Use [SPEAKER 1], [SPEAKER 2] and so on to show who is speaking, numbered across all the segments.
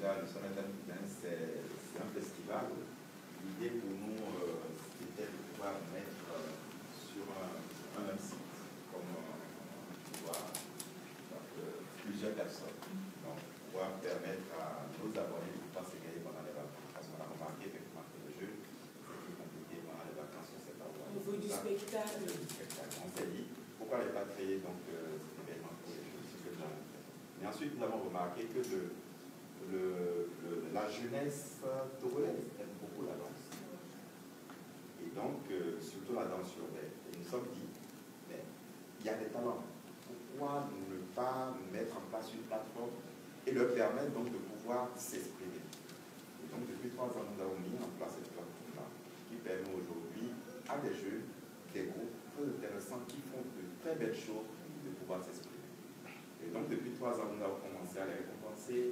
[SPEAKER 1] déjà, nous sommes c'est un festival. L'idée pour nous, c'était de pouvoir mettre sur un même site, comme tu vois, plusieurs personnes. Donc, pouvoir permettre à nos abonnés de pouvoir s'égayer pendant les vacances. Parce qu'on a remarqué effectivement que le jeu, c'était compliqué pendant les vacances sur cette endroit.
[SPEAKER 2] Au niveau du spectacle.
[SPEAKER 1] On s'est dit, pourquoi ne pas créer donc, cet événement pour les jeux? Mais ensuite, nous avons remarqué que la jeunesse togolaise aime beaucoup la danse. Et donc, surtout la danse urbaine. Et nous sommes dit, mais il y a des talents. Pourquoi ne pas mettre en place une plateforme et leur permettre donc de pouvoir s'exprimer? Et donc, depuis 3 ans, nous avons mis en place cette plateforme-là qui permet aujourd'hui à des jeunes, des groupes très intéressants qui font de très belles choses de pouvoir s'exprimer. Et donc, depuis 3 ans, nous avons commencé à les récompenser,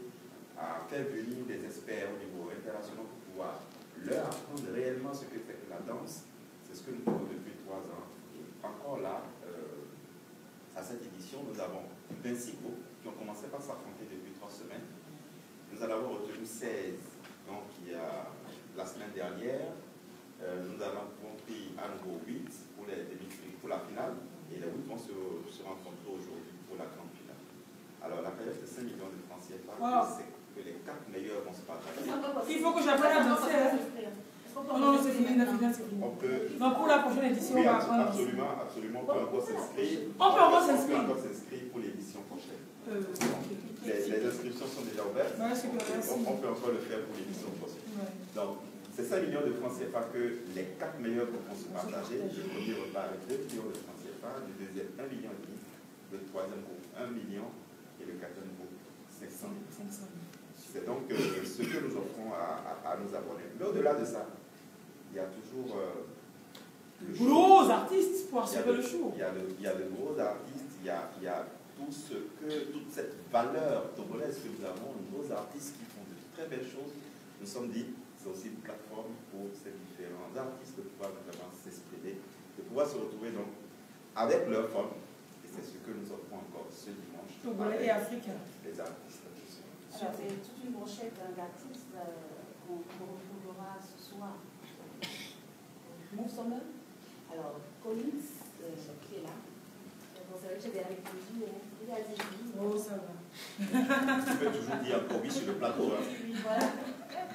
[SPEAKER 1] à faire venir des experts au niveau international pour pouvoir leur apprendre réellement ce que c'est que la danse. C'est ce que nous faisons depuis 3 ans. Et encore là, à cette édition, nous avons 26 groupes qui ont commencé par s'affronter depuis 3 semaines. Nous en avons retenu 16. Donc, il y a la semaine dernière, nous avons pris à nouveau 8 pour la finale. Et les 8 vont se rencontrer aujourd'hui pour la grande finale. Alors, la période de 5 millions de francs CFA, c'est que les 4 meilleurs vont se partager.
[SPEAKER 2] Il faut que j'apprenne à danser. Non, c'est fini, la finale, c'est fini. Donc, pour la prochaine édition,
[SPEAKER 1] oui,
[SPEAKER 2] on va apprendre.
[SPEAKER 1] absolument, on peut encore s'inscrire.
[SPEAKER 2] On peut encore s'inscrire.
[SPEAKER 1] On peut encore s'inscrire pour l'édition prochaine. Les inscriptions sont déjà ouvertes. On peut encore le faire pour l'édition prochaine. Donc, c'est 5 millions de francs CFA que les 4 meilleurs vont se partager. Le premier repart avec 2 millions de francs CFA, le deuxième 1,5 million, le troisième groupe 1 million et le quatrième groupe 500 000. C'est donc ce que nous offrons à nos abonnés. Mais au-delà de ça, il y a toujours le
[SPEAKER 2] gros artistes pour assurer le show.
[SPEAKER 1] Il y a de gros artistes, il y a toute cette valeur togolaise que nous avons, de gros artistes qui font de très belles choses. Nous sommes dit, c'est aussi une plateforme pour ces différents artistes de pouvoir vraiment s'exprimer, de pouvoir se retrouver donc avec leurs femmes. Et c'est ce que nous offrons encore ce dimanche.
[SPEAKER 2] Togolais et africains.
[SPEAKER 1] Les artistes.
[SPEAKER 3] Alors, c'est toute une brochette d'artistes qu'on retrouvera ce soir. Mon sommet. Alors, Collins, qui est là. Vous savez que j'ai des répondu, il a dit.
[SPEAKER 2] Oh, ça va.
[SPEAKER 1] Tu peux toujours dire oui sur le plateau.
[SPEAKER 3] Oui, voilà.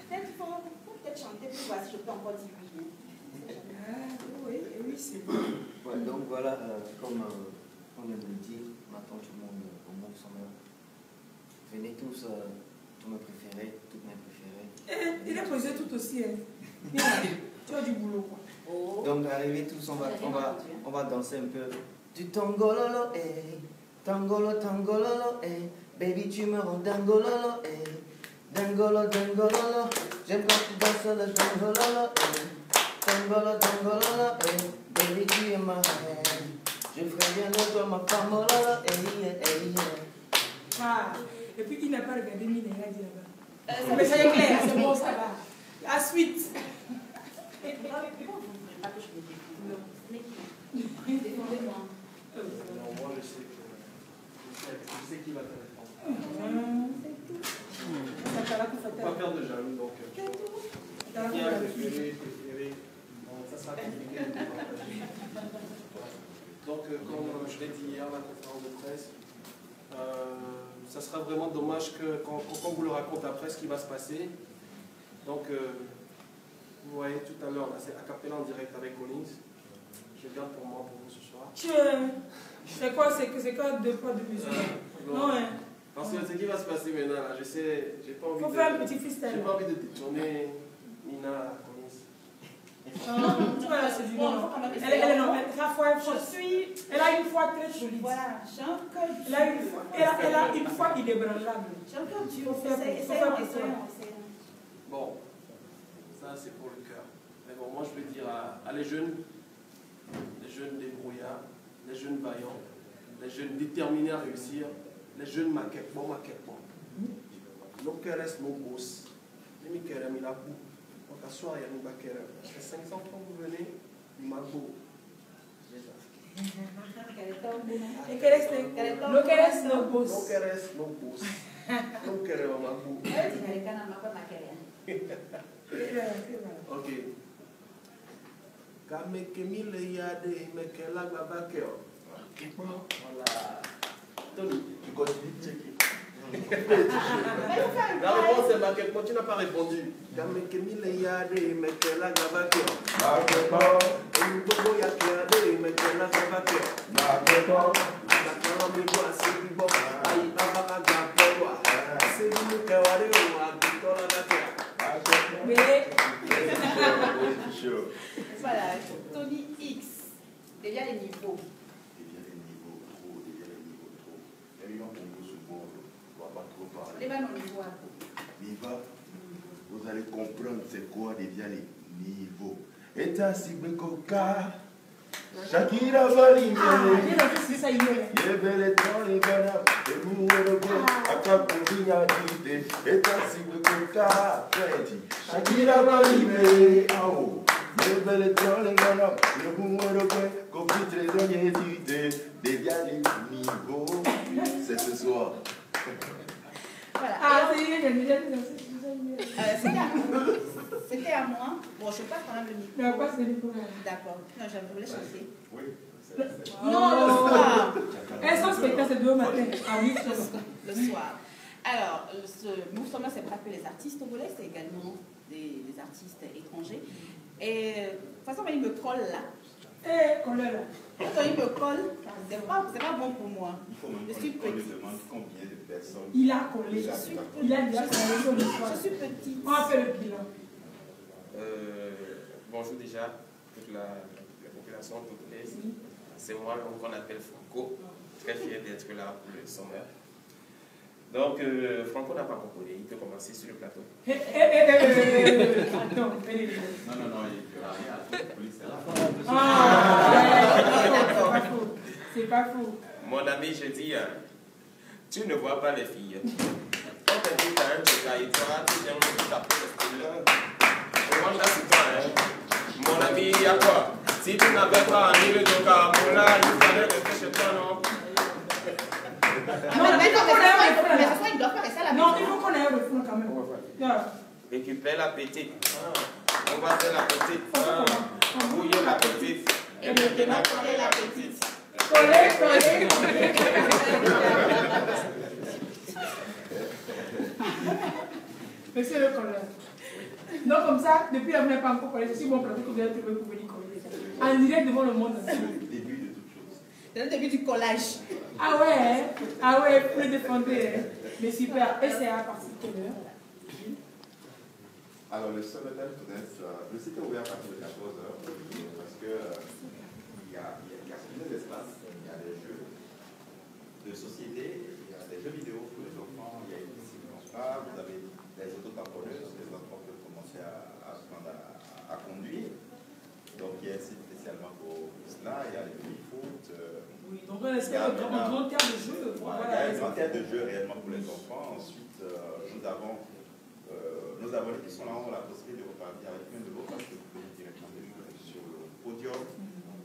[SPEAKER 3] Peut-être qu'il faut peut-être chanter pour voir si je peux encore dire oui.
[SPEAKER 2] Oui, c'est bon.
[SPEAKER 4] Ouais, donc voilà, comme on vient de le dire, maintenant tout le monde au monde sommet. Venez tous, tous mes préférés, toutes mes préférées.
[SPEAKER 2] Il a posé tout aussi. Tu as du boulot, quoi.
[SPEAKER 3] Oh.
[SPEAKER 4] Donc, arrivez tous, on va danser un peu. Du tangololo, eh. Tangolo, tangololo, eh. Baby, tu me rends dangololo, eh. Dangolo, dangololo. J'aime quand tu danses le dangololo, eh. Dangolo, dangololo, eh. Baby, tu es ma reine. Je ferai bien de toi ma femme, oh là, eh.
[SPEAKER 2] Ah, et puis il n'a pas regardé Mine, il a dit là-bas. Mais ça est clair, c'est bon, ça va. La suite.
[SPEAKER 5] Non, moi je sais qui va te répondre. Pas perdre de jaloux, donc. Préféré. Bon, ça sera compliqué de partager. Donc, comme je l'ai dit hier à la conférence de presse, ça sera vraiment dommage qu'on vous le raconte après ce qui va se passer. Donc, vous voyez tout à l'heure, c'est a cappella en direct avec Collins. Je garde pour moi, pour vous ce soir.
[SPEAKER 2] C'est quoi 2 poids de musique? Non, hein.
[SPEAKER 5] Parce que ce qui va se passer maintenant, là, je sais, j'ai pas envie
[SPEAKER 2] de... Il faut faire un petit freestyle.
[SPEAKER 5] J'ai pas envie de détourner Nina à Collins.
[SPEAKER 2] Non, tu vois, là, c'est du bon. Elle a une foi très solide.
[SPEAKER 3] Voilà, j'ai un cœur dur.
[SPEAKER 2] Elle a une foi inébranlable.
[SPEAKER 3] J'ai un cœur dur.
[SPEAKER 5] Bon, ça c'est pour le cœur. Mais bon, moi je veux dire à les jeunes débrouillards, les jeunes vaillants, les jeunes déterminés à réussir, les jeunes maquettes, bon. Nos cœurs restent nos grosses. Les miqueurs, il a bout. Donc à soir, il y a nos baqueurs. C'est 500 francs, vous venez, il m'a beau.
[SPEAKER 2] Lo que eres no boss.
[SPEAKER 5] Non querer ma bou. Ok. Kamekemile yade mekela babakeo. Voilà. Tony, tu continues de checker. La réponse c'est marqué, quand tu n'as pas répondu. Kamekemile yade mekela babakeo. Olutobo yakeade mekela babakeo. Nakala mego asibibo. Ayi abaka gapewa. Asibimu kewade wa bitola bakeo.
[SPEAKER 2] Mais...
[SPEAKER 3] Voilà, Tony X. Déjà les niveaux. Les vannes au niveau.
[SPEAKER 1] Vous allez comprendre c'est quoi déjà les niveaux. Et ta Sibikoka, Shakira Valimé, Yebele Tony Bana, et Mourogo, Akapuria Dite, et ta Sibikoka, Shakira Valimé, Ao, Yebele Tony Bana, et Mourogo, Copitre de Dite, déjà les niveaux, c'est ce soir.
[SPEAKER 3] Voilà.
[SPEAKER 2] Ah,
[SPEAKER 3] c'était à moi. Bon, je passe quand même le micro.
[SPEAKER 2] Non, pas c'est le micro.
[SPEAKER 3] D'accord. Non, je voulais changer.
[SPEAKER 1] Oui.
[SPEAKER 3] Non, le soir.
[SPEAKER 2] Elles sont spectacles, c'est 2 matins. Ah oui,
[SPEAKER 3] le soir. Alors, ce mouvement, c'est pas que les artistes togolais, c'est également des artistes étrangers. Et de toute façon, il me colle là.
[SPEAKER 2] Eh, colle là.
[SPEAKER 3] Quand il me colle, c'est pas bon pour moi. Je suis petite.
[SPEAKER 1] Demande combien de personnes.
[SPEAKER 2] Il a collé. Il a déjà collé sur le soir.
[SPEAKER 3] Je suis petite.
[SPEAKER 2] On va faire le bilan.
[SPEAKER 6] Bonjour déjà, toute la population togolaise. C'est moi qu'on appelle Franco. Très fier d'être là pour le sommaire. Donc, Franco n'a pas composé, il peut commencer sur le plateau.
[SPEAKER 2] Attends,
[SPEAKER 1] Non, il n'y aura rien à faire.
[SPEAKER 2] Ah, c'est pas faux.
[SPEAKER 6] Mon ami, je dis, tu ne vois pas les filles. Quand tu dis que tu as un truc et toi, tu viens de taper le style. Rwanda, c'est toi, hein. Mon ami, il y a quoi? Si tu n'avais pas mis le Joka, il fallait rester chez toi, non?
[SPEAKER 3] Mais il doit pas rester à la maison.
[SPEAKER 2] Non, il faut qu'on aille au fond quand même.
[SPEAKER 6] Récupère la petite. On va faire la petite. Bouiller la petite. Et maintenant, coller la petite.
[SPEAKER 2] Coller. Monsieur le colleur. Donc comme ça, depuis la première pas encore collé, c'est si bon plateau que vous avez trouvé pour venir coller. En direct devant le monde entier.
[SPEAKER 3] C'est le début du collage.
[SPEAKER 2] Ah ouais, vous le défendez. Mais super, et c'est à partir de quelle heure?
[SPEAKER 1] Alors, le sommaire le site est ouvert à partir de 14h parce que il y a plusieurs espaces. Il y a des jeux de société, il y a des jeux vidéo pour les enfants, il y a une piscine en spa, vous avez des autotamponneuses, les enfants peuvent commencer à apprendre à conduire. Donc, il y a un site spécialement pour cela, il y a le mini-foot.
[SPEAKER 2] Oui, donc on est un grand terme de jeu.
[SPEAKER 1] Voilà, il y a un grand terme de jeu réellement pour les enfants. Ensuite, nous avons nos abonnés qui sont là ont la possibilité de repartir avec un de l'autre parce que vous pouvez directement sur le podium,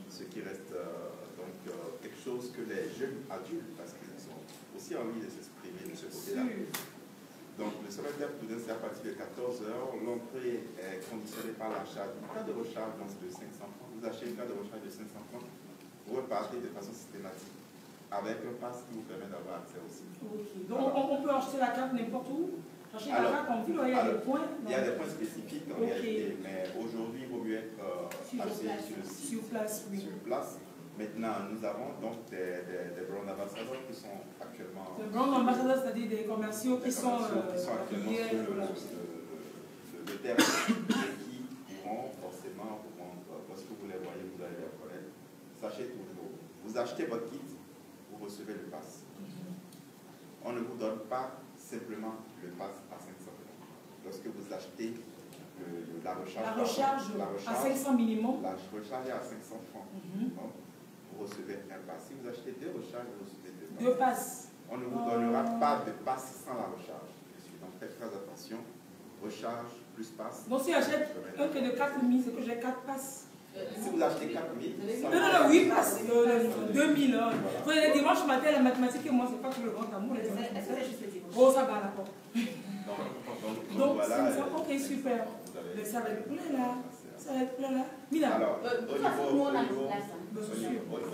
[SPEAKER 1] ce qui reste donc quelque chose que les jeunes adultes, parce qu'ils ont aussi envie de s'exprimer de ce côté-là. Donc le sommet d'Aptoudin, c'est à partir de 14h. L'entrée est conditionnée par l'achat d'une carte de recharge de 500 francs. Vous achetez une carte de recharge de 500 francs, vous repartez de façon systématique avec un pass qui vous permet d'avoir accès aussi.
[SPEAKER 2] Okay. Donc on peut acheter la carte n'importe où? Alors, il y a des points.
[SPEAKER 1] Il y a des points spécifiques en réalité, mais aujourd'hui, il vaut mieux être assez sur le site,
[SPEAKER 2] sur place. Oui.
[SPEAKER 1] Sur place. Maintenant, nous avons donc des brand ambassadeurs qui sont actuellement.
[SPEAKER 2] Des brand ambassadeurs, c'est-à-dire des commerciaux qui sont
[SPEAKER 1] actuellement sur le terrain et qui pourront forcément vous vendre. Lorsque vous les voyez, vous allez les reconnaître. Sachez toujours, vous achetez votre kit, vous recevez le pass. On ne vous donne pas simplement le pass à 500 francs. Lorsque vous achetez la recharge
[SPEAKER 2] à 500 minimum.
[SPEAKER 1] La recharge est à 500 francs. Donc, vous recevez un pass. Si vous achetez 2 recharges, vous recevez 2 passes. On ne vous donnera pas de pass sans la recharge. Donc, faites très attention. Recharge plus pass.
[SPEAKER 2] Donc, si j'achète un que de 4 000, c'est que j'ai 4 passes.
[SPEAKER 1] Si vous achetez 4000,
[SPEAKER 2] non, oui, parce que 2000. Le dimanche matin, la mathématique et moi, c'est pas tout le grand amour. Oh, ça va à la porte. Donc,
[SPEAKER 1] voilà.
[SPEAKER 2] Ok, super. Ça va être plein là. Ça va être plein là. Mila.
[SPEAKER 1] Alors,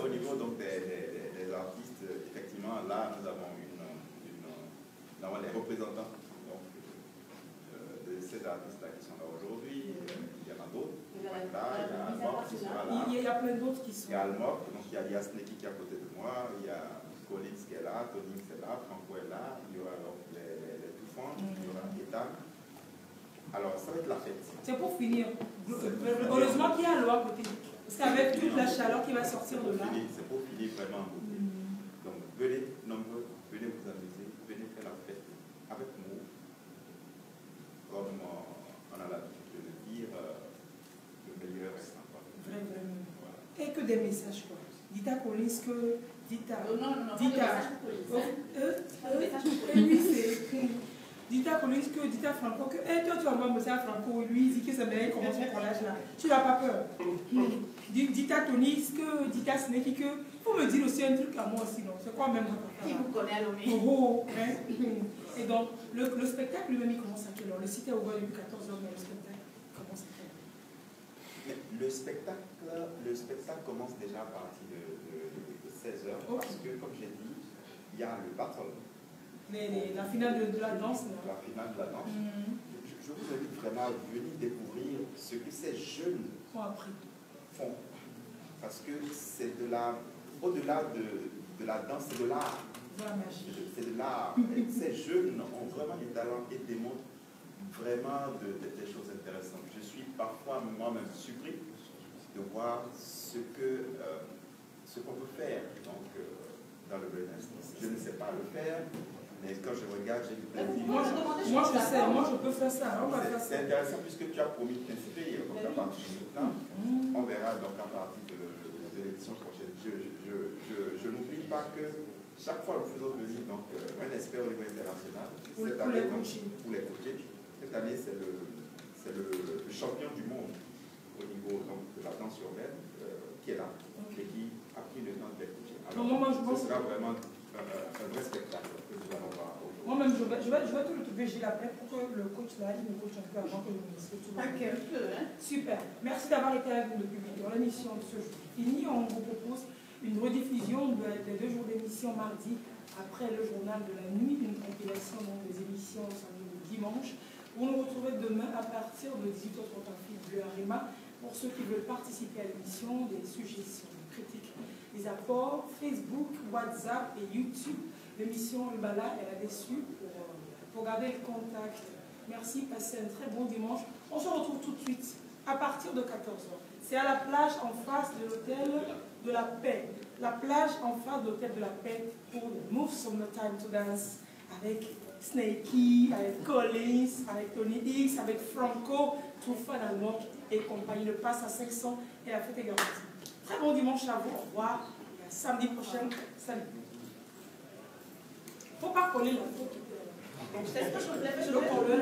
[SPEAKER 1] au niveau donc, des artistes, effectivement, là, nous avons les représentants donc, de ces artistes-là qui sont là aujourd'hui. Il y en a d'autres. Là, il y a Almok qui sera là.
[SPEAKER 2] Il y a plein d'autres qui sont
[SPEAKER 1] là. Il y a Almok, donc il y a Sneki qui est à côté de moi. Il y a Collins qui est là, Tony qui est là, Franco est là. Il y aura donc les Touffants, il y aura Ethan. Alors, ça va être la fête.
[SPEAKER 2] C'est pour finir. Heureusement qu'il y a l'eau à côté. Parce qu'avec toute la chaleur qui va sortir de là.
[SPEAKER 1] C'est pour finir vraiment. Donc, venez nombreux, venez vous amuser, venez faire la fête avec nous. Comme on a l'habitude de le dire, le meilleur est encore.
[SPEAKER 2] Vraiment. Voilà. Et que des messages, quoi. Dites à Collins que. Dites à.
[SPEAKER 3] Non,
[SPEAKER 2] dites à. Oui, c'est. Dites à Collins que, dites à Franco que, toi tu envoies un message à Franco, lui il dit que c'est bien, il commence son collage là. Tu n'as pas peur. Dites à Tony que, dites à Sneki que, il faut me dire aussi un truc à moi aussi, non? C'est quoi même
[SPEAKER 3] qui vous connaît à l'OMI?
[SPEAKER 2] Et donc, le spectacle lui-même, il commence à quelle heure? Le site est ouvert depuis 14h, mais le spectacle commence à quelle heure?
[SPEAKER 1] Le spectacle commence déjà à partir de 16h, parce que, comme j'ai dit, il y a le battle.
[SPEAKER 2] La finale de la danse.
[SPEAKER 1] La finale de la danse. Je vous invite vraiment à venir découvrir ce que ces jeunes font. Parce que c'est de la... Au-delà de la danse, c'est de l'art. C'est de l'art. Ces jeunes ont vraiment du talent et démontrent vraiment des choses intéressantes. Je suis parfois moi-même surpris de voir ce qu'on peut faire donc, dans le breakdance. Je ne sais pas le faire. Mais quand je regarde, j'ai du plaisir.
[SPEAKER 2] Moi, je sais, moi, je peux faire ça.
[SPEAKER 1] C'est intéressant puisque tu as promis de t'inscrire à partir de maintenant. On verra donc à partir de l'élection prochaine. Je n'oublie pas que chaque fois nous faisons venir donc, un expert au niveau international.
[SPEAKER 2] Pour les coaching.
[SPEAKER 1] Cette année, c'est le champion du monde au niveau donc, de la danse urbaine qui est là et qui a pris le temps de les coacher. Alors, ce sera vraiment un vrai spectacle que nous allons voir.
[SPEAKER 2] Moi-même, je vais tout le trouver, j'ai l'appel pour que le coach là, il me coach un peu avant que je me dise tout le monde. Super. Merci d'avoir été avec nous depuis l'émission de ce jour. Fini, on vous propose une rediffusion des 2 jours d'émission mardi après le journal de la nuit, une compilation des émissions samedi ou dimanche. Vous nous retrouvez demain à partir de 18h30 Bleu Arima pour ceux qui veulent participer à l'émission, des suggestions, des critiques, des apports, Facebook, WhatsApp et YouTube. L'émission Ubala est là-dessus pour garder le contact. Merci, passez un très bon dimanche. On se retrouve tout de suite à partir de 14h. C'est à la plage en face de l'hôtel de la Paix. La plage en face de l'hôtel de la Paix pour le Move Summertime to Dance avec Sneki, avec Collins, avec Tony X, avec Franco, Touffan Almok et compagnie. Le passe à 500 et la fête est garantie. Très bon dimanche à vous. Au revoir. Et à samedi prochain. Salut. Il ne faut pas coller la faute.
[SPEAKER 3] C'est ce que je voulais faire.